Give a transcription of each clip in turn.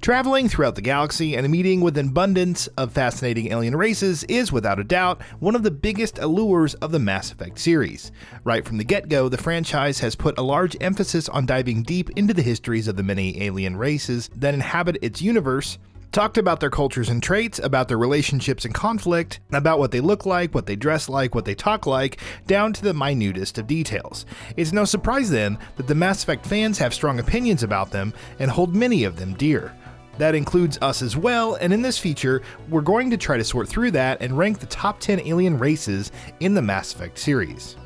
Traveling throughout the galaxy and meeting with an abundance of fascinating alien races is, without a doubt, one of the biggest allures of the Mass Effect series. Right from the get-go, the franchise has put a large emphasis on diving deep into the histories of the many alien races that inhabit its universe, talked about their cultures and traits, about their relationships and conflict, about what they look like, what they dress like, what they talk like, down to the minutest of details. It's no surprise then that the Mass Effect fans have strong opinions about them and hold many of them dear. That includes us as well, and in this feature, we're going to try to sort through that and rank the top 10 alien races in the Mass Effect series.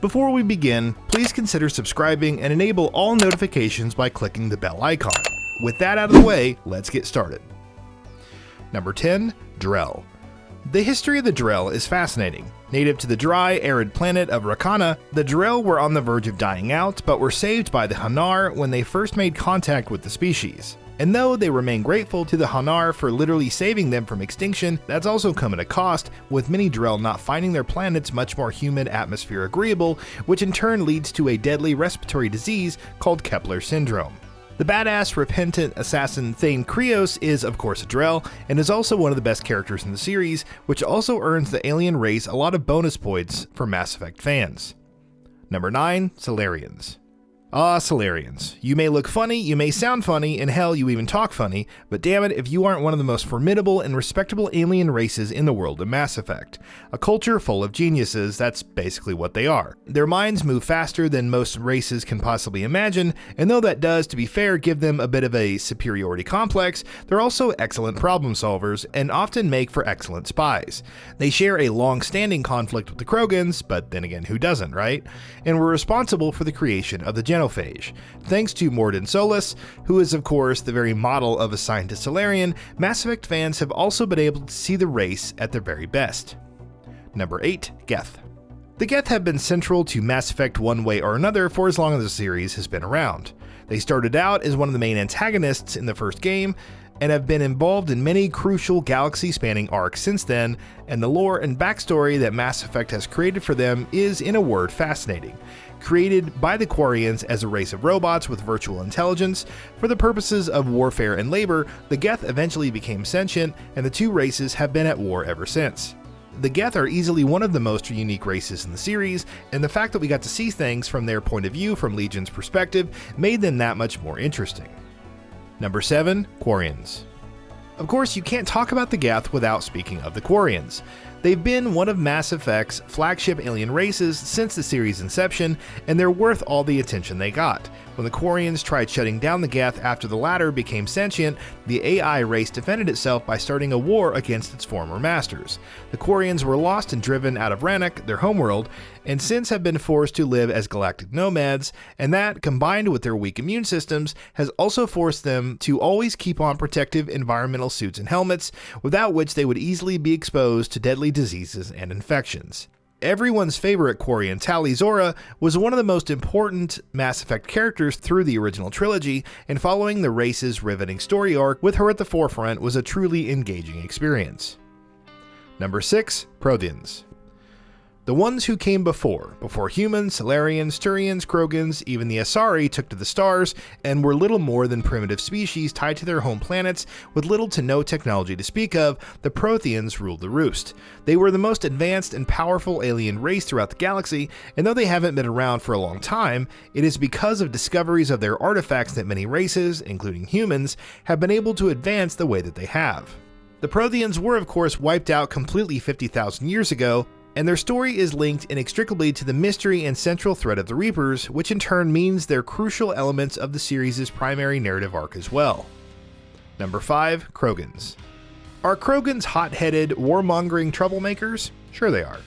Before we begin, please consider subscribing and enable all notifications by clicking the bell icon. With that out of the way, let's get started. Number 10, DRELL. The history of the DRELL is fascinating. Native to the dry, arid planet of Rakana, the DRELL were on the verge of dying out, but were saved by the Hanar when they first made contact with the species. And though they remain grateful to the Hanar for literally saving them from extinction, that's also come at a cost, with many DRELL not finding their planet's much more humid atmosphere agreeable, which in turn leads to a deadly respiratory disease called Kepler syndrome. The badass, repentant assassin Thane Krios is of course a DRELL, and is also one of the best characters in the series, which also earns the alien race a lot of bonus points for Mass Effect fans. Number 9, SALARIANS. Ah, SALARIANS. You may look funny, you may sound funny, and hell, you even talk funny, but damn it if you aren't one of the most formidable and respectable alien races in the world of Mass Effect. A culture full of geniuses, that's basically what they are. Their minds move faster than most races can possibly imagine, and though that does, to be fair, give them a bit of a superiority complex, they're also excellent problem solvers and often make for excellent spies. They share a long-standing conflict with the KROGANS, but then again, who doesn't, right? And were responsible for the creation of the Genophage. Thanks to Mordin Solus, who is of course the very model of a scientist Salarian, Mass Effect fans have also been able to see the race at their very best. Number 8, GETH. The GETH have been central to Mass Effect one way or another for as long as the series has been around. They started out as one of the main antagonists in the first game, and have been involved in many crucial galaxy-spanning arcs since then, and the lore and backstory that Mass Effect has created for them is, in a word, fascinating. Created by the QUARIANS as a race of robots with virtual intelligence, for the purposes of warfare and labor, the GETH eventually became sentient, and the two races have been at war ever since. The GETH are easily one of the most unique races in the series, and the fact that we got to see things from their point of view from Legion's perspective made them that much more interesting. Number 7, QUARIANS. Of course, you can't talk about the GETH without speaking of the QUARIANS. They've been one of Mass Effect's flagship alien races since the series' inception, and they're worth all the attention they got. When the QUARIANS tried shutting down the GETH after the latter became sentient, the AI race defended itself by starting a war against its former masters. The QUARIANS were lost and driven out of Rannoch, their homeworld, and since have been forced to live as galactic nomads, and that, combined with their weak immune systems, has also forced them to always keep on protective environmental suits and helmets, without which they would easily be exposed to deadly diseases and infections. Everyone's favorite QUARIAN, Tali Zora, was one of the most important Mass Effect characters through the original trilogy, and following the race's riveting story arc with her at the forefront was a truly engaging experience. Number 6, PROTHEANS. The ones who came before humans, Salarians, Turians, Krogans, even the Asari took to the stars and were little more than primitive species tied to their home planets with little to no technology to speak of, the PROTHEANS ruled the roost. They were the most advanced and powerful alien race throughout the galaxy, and though they haven't been around for a long time, it is because of discoveries of their artifacts that many races, including humans, have been able to advance the way that they have. The PROTHEANS were of course wiped out completely 50,000 years ago, and their story is linked inextricably to the mystery and central threat of the Reapers, which in turn means they're crucial elements of the series' primary narrative arc as well. Number 5, KROGANS. Are KROGANS hot-headed, warmongering troublemakers? Sure they are.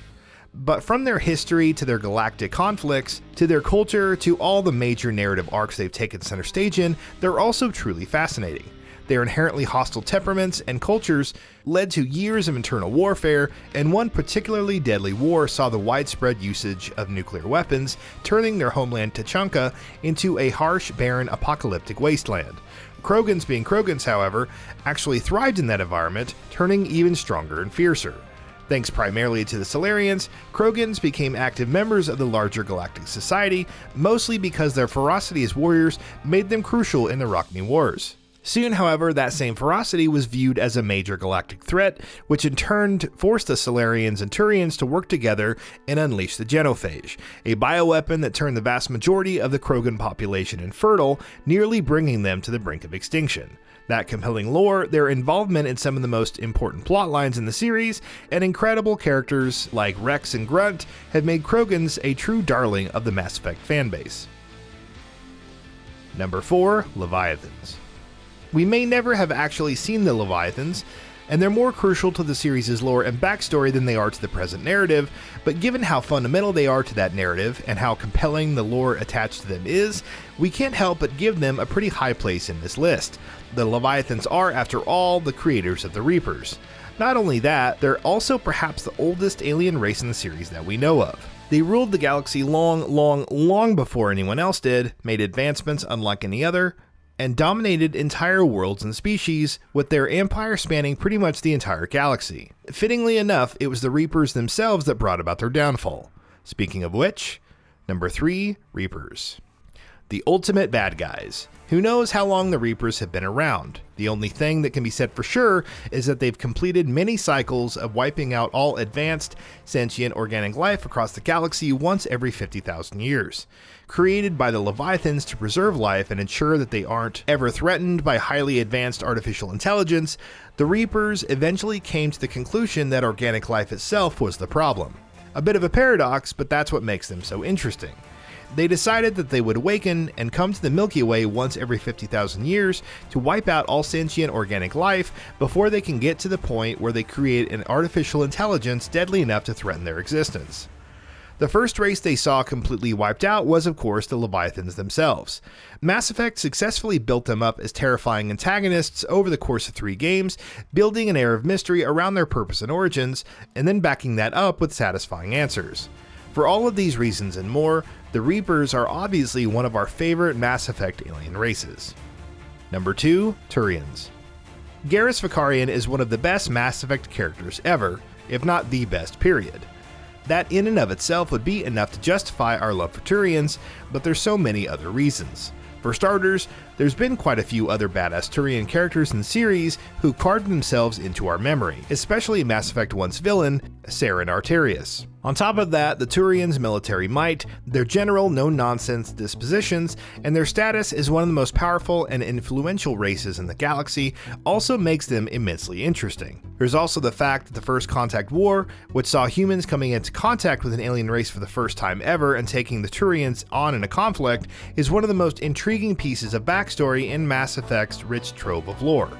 But from their history to their galactic conflicts, to their culture, to all the major narrative arcs they've taken center stage in, they're also truly fascinating. Their inherently hostile temperaments and cultures led to years of internal warfare, and one particularly deadly war saw the widespread usage of nuclear weapons, turning their homeland Tachanka into a harsh, barren, apocalyptic wasteland. KROGANS, being KROGANS, however, actually thrived in that environment, turning even stronger and fiercer. Thanks primarily to the Salarians, KROGANS became active members of the larger galactic society, mostly because their ferocity as warriors made them crucial in the Rockme Wars. Soon, however, that same ferocity was viewed as a major galactic threat, which in turn forced the Salarians and Turians to work together and unleash the genophage, a bioweapon that turned the vast majority of the Krogan population infertile, nearly bringing them to the brink of extinction. That compelling lore, their involvement in some of the most important plot lines in the series, and incredible characters like Rex and Grunt have made Krogans a true darling of the Mass Effect fanbase. Number 4. Leviathans. We may never have actually seen the Leviathans, and they're more crucial to the series' lore and backstory than they are to the present narrative, but given how fundamental they are to that narrative and how compelling the lore attached to them is, we can't help but give them a pretty high place in this list. The Leviathans are, after all, the creators of the Reapers. Not only that, they're also perhaps the oldest alien race in the series that we know of. They ruled the galaxy long before anyone else did, made advancements unlike any other, and dominated entire worlds and species, with their empire spanning pretty much the entire galaxy. Fittingly enough, it was the Reapers themselves that brought about their downfall. Speaking of which, number 3, Reapers. The ultimate bad guys. Who knows how long the Reapers have been around? The only thing that can be said for sure is that they've completed many cycles of wiping out all advanced, sentient organic life across the galaxy once every 50,000 years. Created by the Leviathans to preserve life and ensure that they aren't ever threatened by highly advanced artificial intelligence, the Reapers eventually came to the conclusion that organic life itself was the problem. A bit of a paradox, but that's what makes them so interesting. They decided that they would awaken and come to the Milky Way once every 50,000 years to wipe out all sentient organic life before they can get to the point where they create an artificial intelligence deadly enough to threaten their existence. The first race they saw completely wiped out was, of course, the Leviathans themselves. Mass Effect successfully built them up as terrifying antagonists over the course of 3 games, building an air of mystery around their purpose and origins, and then backing that up with satisfying answers. For all of these reasons and more, the Reapers are obviously one of our favorite Mass Effect alien races. Number 2, Turians. Garrus Vakarian is one of the best Mass Effect characters ever, if not the best, period. That in and of itself would be enough to justify our love for Turians, but there's so many other reasons. For starters, there's been quite a few other badass Turian characters in the series who carved themselves into our memory, especially Mass Effect 1's villain, Saren Arterius. On top of that, the Turians' military might, their general no-nonsense dispositions, and their status as one of the most powerful and influential races in the galaxy also makes them immensely interesting. There's also the fact that the First Contact War, which saw humans coming into contact with an alien race for the first time ever and taking the Turians on in a conflict, is one of the most intriguing pieces of backstory in Mass Effect's rich trove of lore.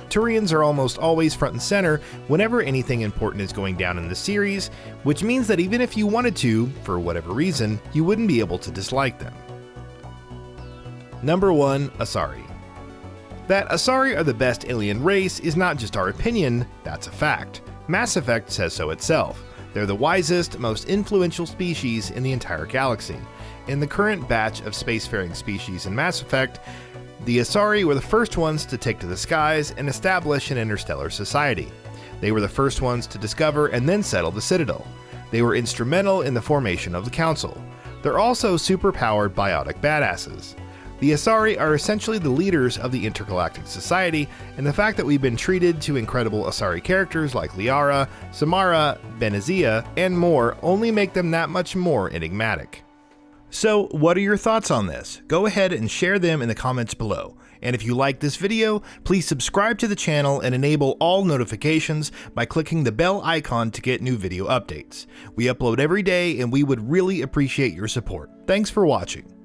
Turians are almost always front and center whenever anything important is going down in the series, which means that even if you wanted to, for whatever reason, you wouldn't be able to dislike them. Number 1, ASARI. That ASARI are the best alien race is not just our opinion, that's a fact. Mass Effect says so itself. They're the wisest, most influential species in the entire galaxy. In the current batch of spacefaring species in Mass Effect, the ASARI were the first ones to take to the skies and establish an interstellar society. They were the first ones to discover and then settle the Citadel. They were instrumental in the formation of the Council. They're also super-powered biotic badasses. The ASARI are essentially the leaders of the intergalactic society, and the fact that we've been treated to incredible ASARI characters like Liara, Samara, Benazia, and more only make them that much more enigmatic. So, what are your thoughts on this? Go ahead and share them in the comments below. And if you like this video, please subscribe to the channel and enable all notifications by clicking the bell icon to get new video updates. We upload every day and we would really appreciate your support. Thanks for watching.